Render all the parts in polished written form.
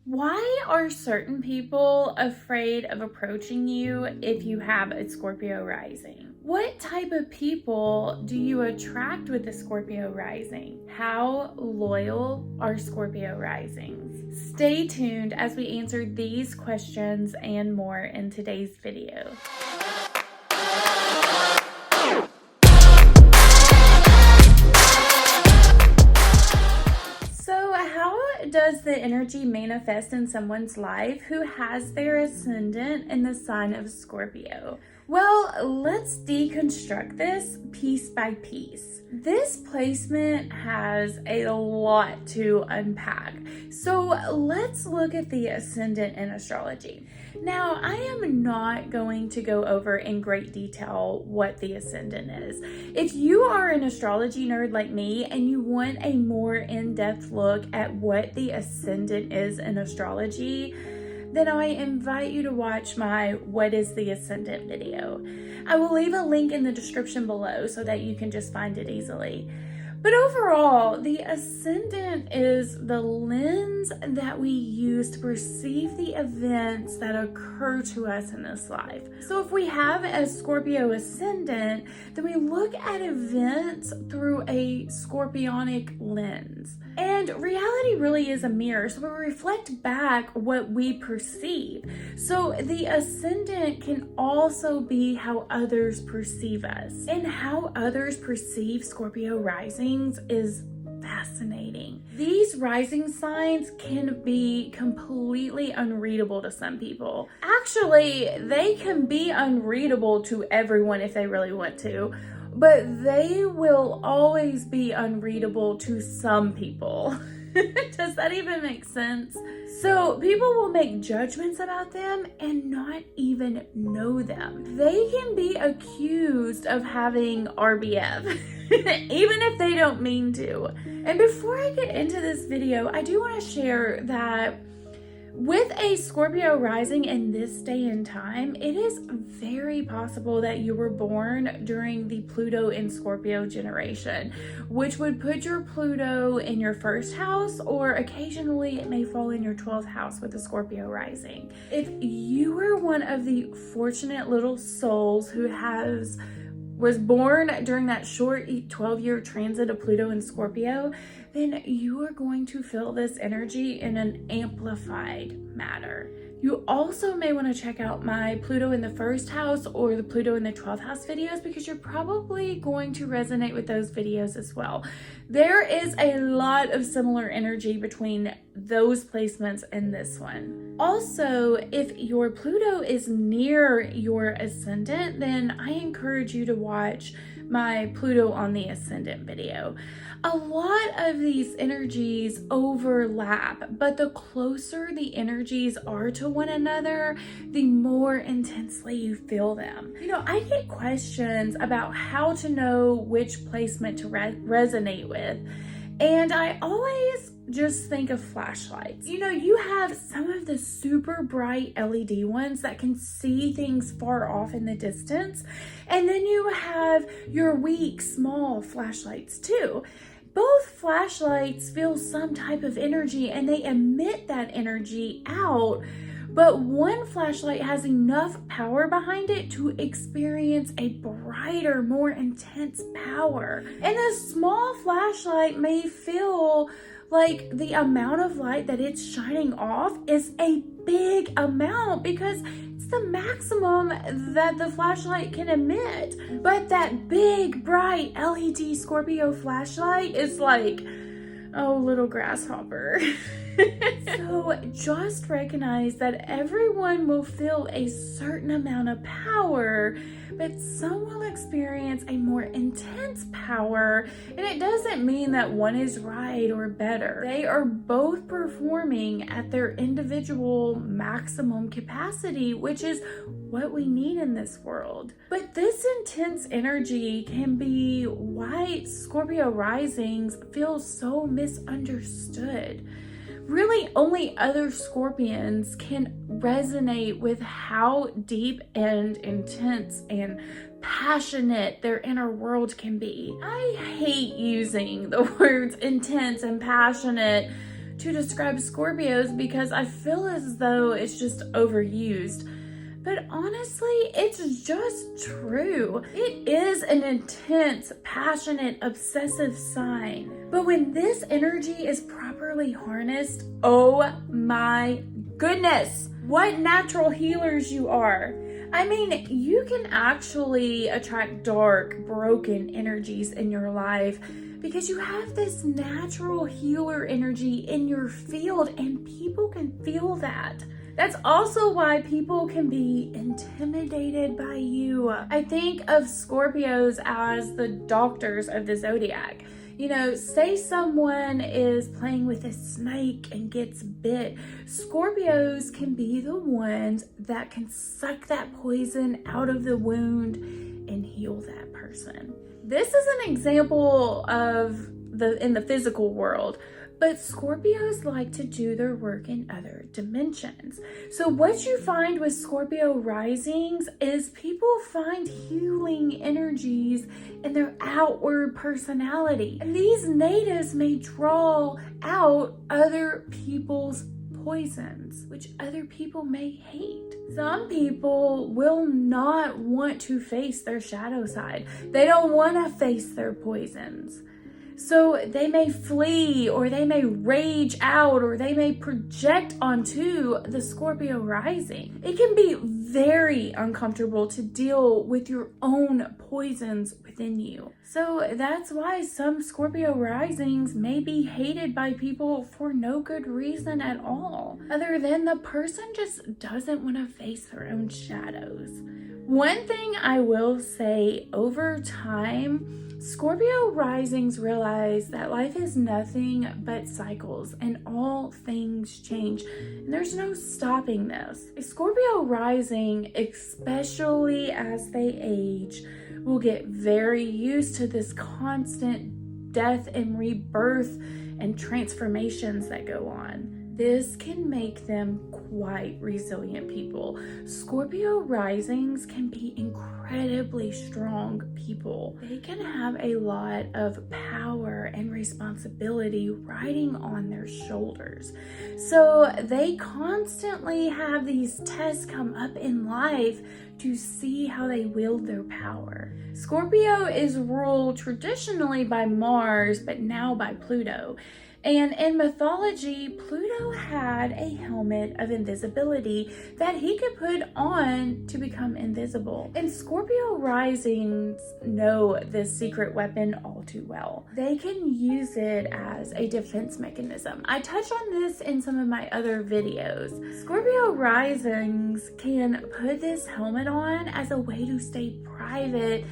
Why are certain people afraid of approaching you if you have a Scorpio rising? What type of people do you attract with the Scorpio rising? How loyal are Scorpio risings? Stay tuned as we answer these questions and more in today's video. Does the energy manifest in someone's life who has their ascendant in the sign of Scorpio? Well, let's deconstruct this piece by piece. This placement has a lot to unpack. So let's look at the ascendant in astrology. Now, I am not going to go over in great detail what the ascendant is. If you are an astrology nerd like me and you want a more in-depth look at what the ascendant is in astrology, then I invite you to watch my What is the Ascendant video. I will leave a link in the description below so that you can just find it easily. But overall, the ascendant is the lens that we use to perceive the events that occur to us in this life. So if we have a Scorpio ascendant, then we look at events through a scorpionic lens. And reality really is a mirror, so we reflect back what we perceive. So the ascendant can also be how others perceive us. And how others perceive Scorpio risings is fascinating. These rising signs can be completely unreadable to some people. Actually, they can be unreadable to everyone if they really want to, but they will always be unreadable to some people. Does that even make sense? So people will make judgments about them and not even know them. They can be accused of having RBF, even if they don't mean to. And before I get into this video, I do want to share that with a Scorpio rising in this day and time, it is very possible that you were born during the Pluto in Scorpio generation, which would put your Pluto in your first house, or occasionally it may fall in your 12th house with a Scorpio rising. If you were one of the fortunate little souls who was born during that short 12-year transit of Pluto in Scorpio, then you are going to feel this energy in an amplified manner. You also may want to check out my Pluto in the first house or the Pluto in the 12th house videos, because you're probably going to resonate with those videos as well. There is a lot of similar energy between those placements and this one. Also, if your Pluto is near your ascendant, then I encourage you to watch my Pluto on the Ascendant video. A lot of these energies overlap, but the closer the energies are to one another, the more intensely you feel them. You know, I get questions about how to know which placement to resonate with, and I always just think of flashlights. You know, you have some of the super bright LED ones that can see things far off in the distance, and then you have your weak, small flashlights too. Both flashlights feel some type of energy and they emit that energy out, but one flashlight has enough power behind it to experience a brighter, more intense power. And a small flashlight may feel like the amount of light that it's shining off is a big amount because it's the maximum that the flashlight can emit. But that big, bright LED Scorpio flashlight is like, oh, little grasshopper. So just recognize that everyone will feel a certain amount of power, but some will experience a more intense power, and it doesn't mean that one is right or better. They are both performing at their individual maximum capacity, which is what we need in this world. But this intense energy can be why Scorpio risings feel so misunderstood. Really, only other Scorpions can resonate with how deep and intense and passionate their inner world can be. I hate using the words intense and passionate to describe Scorpios because I feel as though it's just overused. But honestly, it's just true. It is an intense, passionate, obsessive sign. But when this energy is properly harnessed, oh my goodness, what natural healers you are. I mean, you can actually attract dark, broken energies in your life because you have this natural healer energy in your field and people can feel that. That's also why people can be intimidated by you. I think of Scorpios as the doctors of the zodiac. You know, say someone is playing with a snake and gets bit. Scorpios can be the ones that can suck that poison out of the wound and heal that person. This is an example of in the physical world. But Scorpios like to do their work in other dimensions. So what you find with Scorpio risings is people find healing energies in their outward personality. And these natives may draw out other people's poisons, which other people may hate. Some people will not want to face their shadow side. They don't want to face their poisons. So they may flee, or they may rage out, or they may project onto the Scorpio rising. It can be very uncomfortable to deal with your own poisons within you. So that's why some Scorpio risings may be hated by people for no good reason at all, other than the person just doesn't want to face their own shadows. One thing I will say, over time, Scorpio risings realize that life is nothing but cycles and all things change. And there's no stopping this. A Scorpio rising, especially as they age, will get very used to this constant death and rebirth and transformations that go on. This can make them quite resilient people. Scorpio risings can be incredibly strong people. They can have a lot of power and responsibility riding on their shoulders. So they constantly have these tests come up in life to see how they wield their power. Scorpio is ruled traditionally by Mars, but now by Pluto. And in mythology, Pluto had a helmet of invisibility that he could put on to become invisible. And Scorpio risings know this secret weapon all too well. They can use it as a defense mechanism. I touch on this in some of my other videos. Scorpio risings can put this helmet on as a way to stay private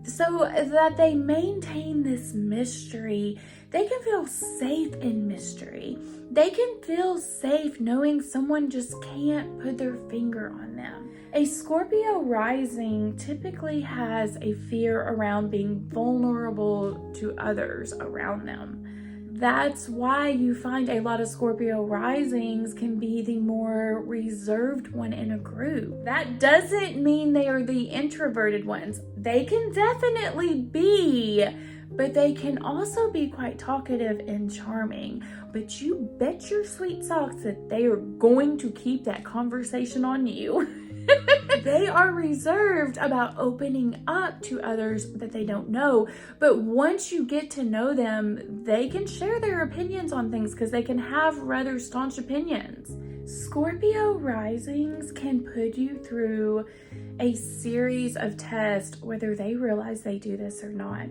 so that they maintain this mystery. They can feel safe in mystery. They can feel safe knowing someone just can't put their finger on them. A Scorpio rising typically has a fear around being vulnerable to others around them. That's why you find a lot of Scorpio risings can be the more reserved one in a group. That doesn't mean they are the introverted ones. They can definitely be, but they can also be quite talkative and charming. But you bet your sweet socks that they are going to keep that conversation on you. They are reserved about opening up to others that they don't know. But once you get to know them, they can share their opinions on things because they can have rather staunch opinions. Scorpio risings can put you through a series of tests, whether they realize they do this or not.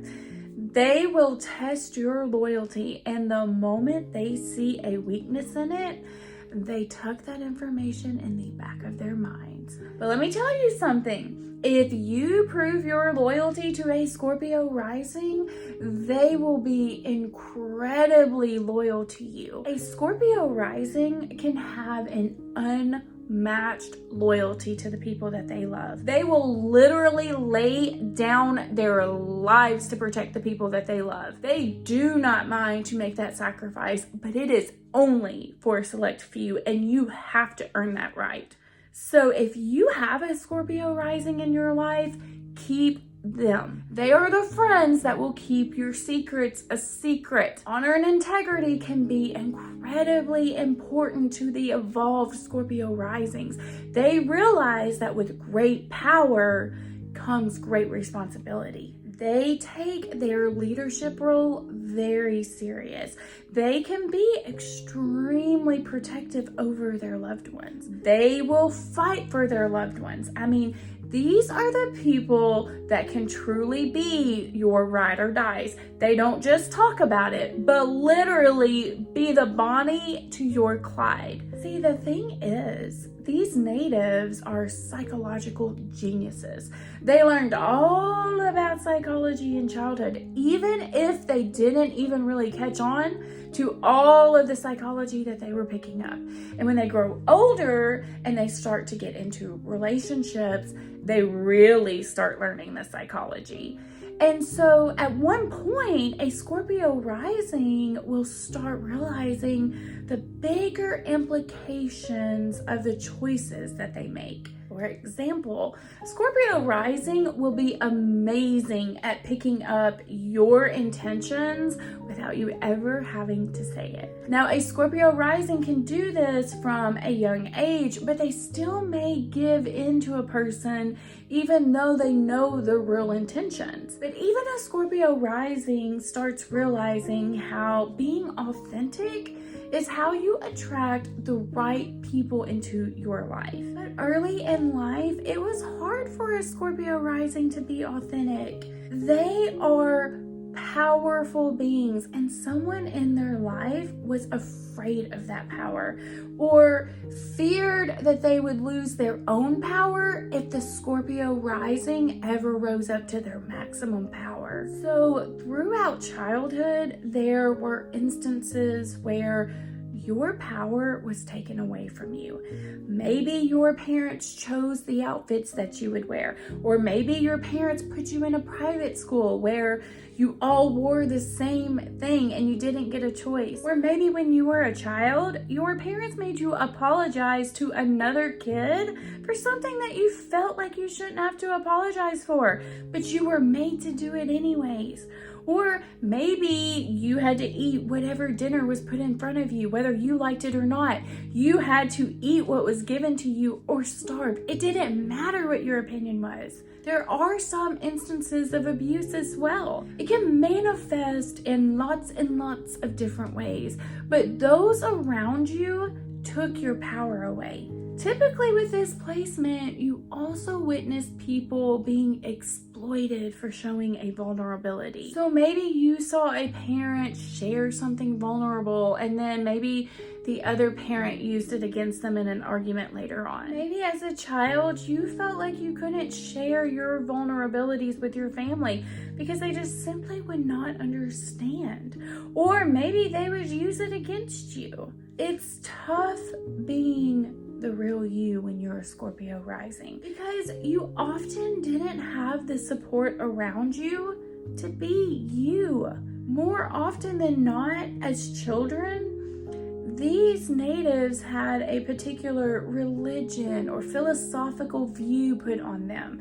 They will test your loyalty, and the moment they see a weakness in it, they tuck that information in the back of their minds. But let me tell you something. If you prove your loyalty to a Scorpio rising, they will be incredibly loyal to you. A Scorpio rising can have an unmatched loyalty to the people that they love. They will literally lay down their lives to protect the people that they love. They do not mind to make that sacrifice, but it is only for a select few, and you have to earn that right. So if you have a Scorpio rising in your life, keep them. They are the friends that will keep your secrets a secret. Honor and integrity can be incredibly important to the evolved Scorpio risings. They realize that with great power comes great responsibility. They take their leadership role very serious. They can be extremely protective over their loved ones. They will fight for their loved ones. I mean, these are the people that can truly be your ride or dies. They don't just talk about it, but literally be the Bonnie to your Clyde. See, the thing is, these natives are psychological geniuses. They learned all about psychology in childhood, even if they didn't even really catch on to all of the psychology that they were picking up. And when they grow older and they start to get into relationships, they really start learning the psychology. And so at one point, a Scorpio rising will start realizing the bigger implications of the choices that they make. For example, Scorpio rising will be amazing at picking up your intentions without you ever having to say it. Now, a Scorpio rising can do this from a young age, but they still may give in to a person even though they know their real intentions. But even a Scorpio rising starts realizing how being authentic is how you attract the right people into your life. But early in life, it was hard for a Scorpio rising to be authentic. They are powerful beings, and someone in their life was afraid of that power or feared that they would lose their own power if the Scorpio rising ever rose up to their maximum power. So throughout childhood, there were instances where your power was taken away from you. Maybe your parents chose the outfits that you would wear, or maybe your parents put you in a private school where you all wore the same thing and you didn't get a choice. Or maybe when you were a child, your parents made you apologize to another kid for something that you felt like you shouldn't have to apologize for, but you were made to do it anyways. Or maybe you had to eat whatever dinner was put in front of you, whether you liked it or not. You had to eat what was given to you or starve. It didn't matter what your opinion was. There are some instances of abuse as well. It can manifest in lots and lots of different ways, but those around you took your power away. Typically with this placement, you also witness people being exploited for showing a vulnerability. So maybe you saw a parent share something vulnerable and then maybe the other parent used it against them in an argument later on. Maybe as a child, you felt like you couldn't share your vulnerabilities with your family because they just simply would not understand. Or maybe they would use it against you. It's tough being the real you when you're a Scorpio rising because you often didn't have the support around you to be you. More often than not, as children, these natives had a particular religion or philosophical view put on them.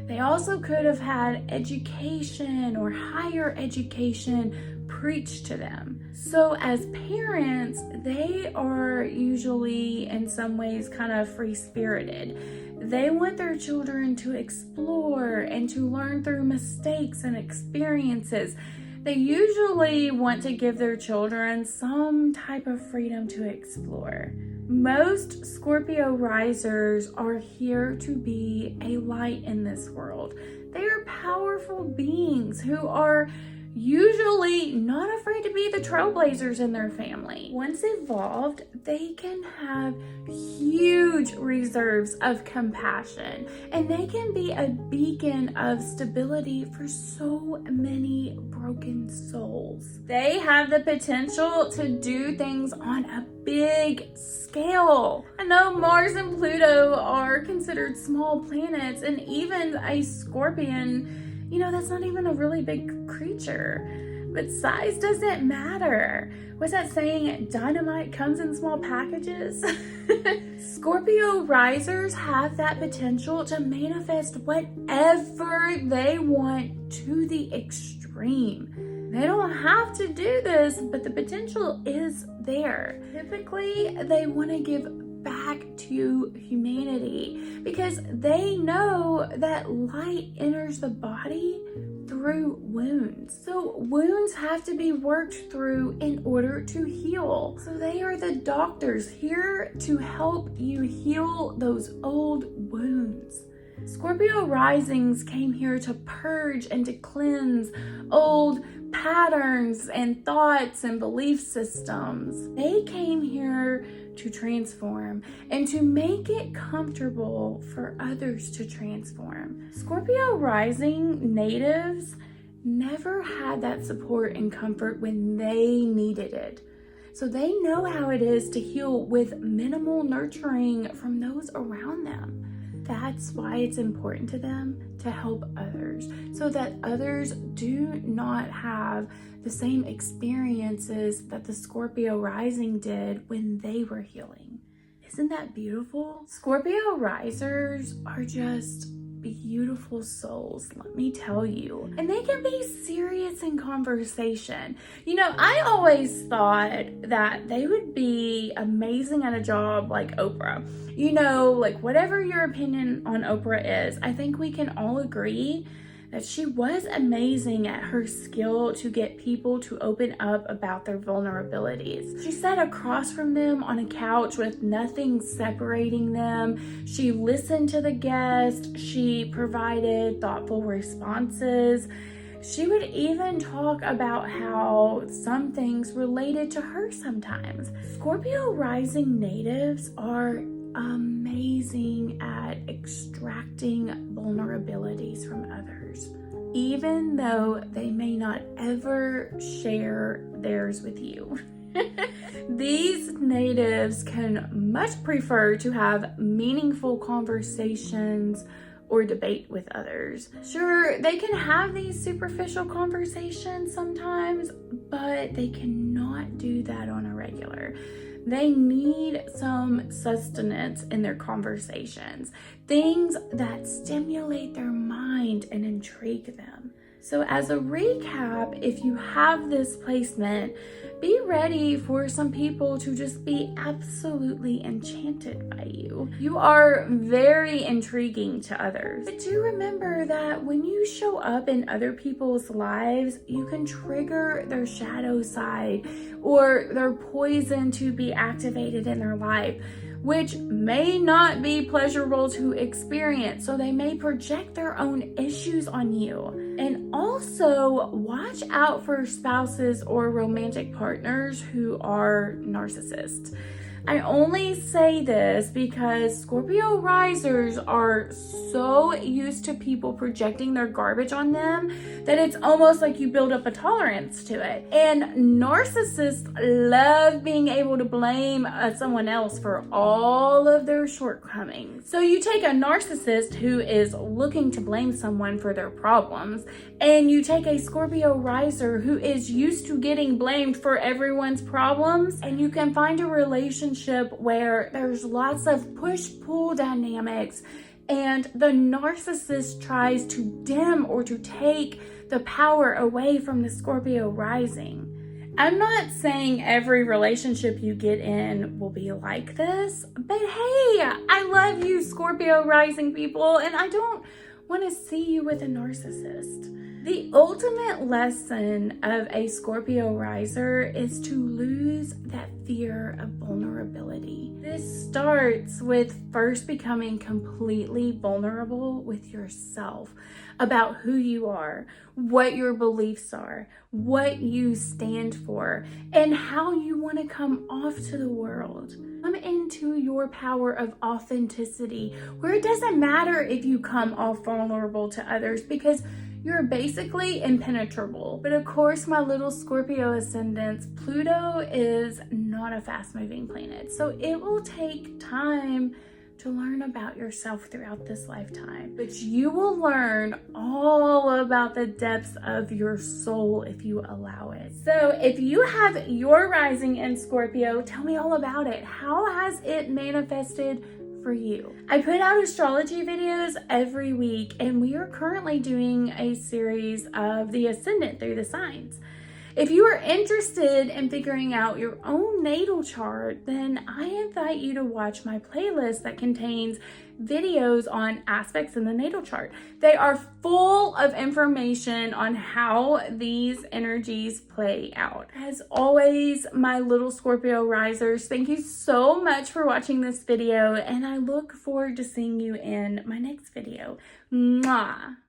They also could have had education or higher education preached to them. So as parents, they are usually in some ways kind of free-spirited. They want their children to explore and to learn through mistakes and experiences. They usually want to give their children some type of freedom to explore. Most Scorpio risers are here to be a light in this world. They are powerful beings who are usually not afraid to be the trailblazers in their family. Once evolved, they can have huge reserves of compassion, and they can be a beacon of stability for so many broken souls. They have the potential to do things on a big scale. I know Mars and Pluto are considered small planets, and even a Scorpion, that's not even a really big creature. But size doesn't matter. What's that saying? Dynamite comes in small packages. Scorpio risers have that potential to manifest whatever they want to the extreme. They don't have to do this, but the potential is there. Typically, they want to give back to humanity because they know that light enters the body through wounds. So wounds have to be worked through in order to heal. So they are the doctors here to help you heal those old wounds. Scorpio risings came here to purge and to cleanse old patterns and thoughts and belief systems. They came here to transform and to make it comfortable for others to transform. Scorpio rising natives never had that support and comfort when they needed it. So they know how it is to heal with minimal nurturing from those around them. That's why it's important to them to help others so that others do not have the same experiences that the Scorpio rising did when they were healing. Isn't that beautiful? Scorpio risers are just beautiful souls, let me tell you. And they can be serious in conversation. You know, I always thought that they would be amazing at a job like Oprah. You know, like whatever your opinion on Oprah is, I think we can all agree that she was amazing at her skill to get people to open up about their vulnerabilities. She sat across from them on a couch with nothing separating them. She listened to the guest. She provided thoughtful responses. She would even talk about how some things related to her sometimes. Scorpio rising natives are amazing at extracting vulnerabilities from others, even though they may not ever share theirs with you. These natives can much prefer to have meaningful conversations or debate with others. Sure, they can have these superficial conversations sometimes, but they cannot do that on a regular. They need some sustenance in their conversations, things that stimulate their mind and intrigue them. So as a recap, if you have this placement, be ready for some people to just be absolutely enchanted by you. You are very intriguing to others. But do remember that when you show up in other people's lives, you can trigger their shadow side or their poison to be activated in their life, which may not be pleasurable to experience. So they may project their own issues on you. And also watch out for spouses or romantic partners who are narcissists. I only say this because Scorpio risers are so used to people projecting their garbage on them that it's almost like you build up a tolerance to it. And narcissists love being able to blame someone else for all of their shortcomings. So you take a narcissist who is looking to blame someone for their problems, and you take a Scorpio riser who is used to getting blamed for everyone's problems, and you can find a relationship where there's lots of push-pull dynamics and the narcissist tries to dim or to take the power away from the Scorpio rising. I'm not saying every relationship you get in will be like this, but hey, I love you Scorpio rising people, and I don't want to see you with a narcissist. The ultimate lesson of a Scorpio riser is to lose that fear of vulnerability. This starts with first becoming completely vulnerable with yourself about who you are, what your beliefs are, what you stand for, and how you want to come off to the world. Come into your power of authenticity, where it doesn't matter if you come off vulnerable to others because you're basically impenetrable. But of course, my little Scorpio ascendants, Pluto is not a fast-moving planet. So it will take time to learn about yourself throughout this lifetime. But you will learn all about the depths of your soul if you allow it. So if you have your rising in Scorpio, tell me all about it. How has it manifested for you? I put out astrology videos every week, and we are currently doing a series of the Ascendant through the signs. If you are interested in figuring out your own natal chart, then I invite you to watch my playlist that contains videos on aspects in the natal chart. They are full of information on how these energies play out. As always, my little Scorpio risers, thank you so much for watching this video, and I look forward to seeing you in my next video. Mwah!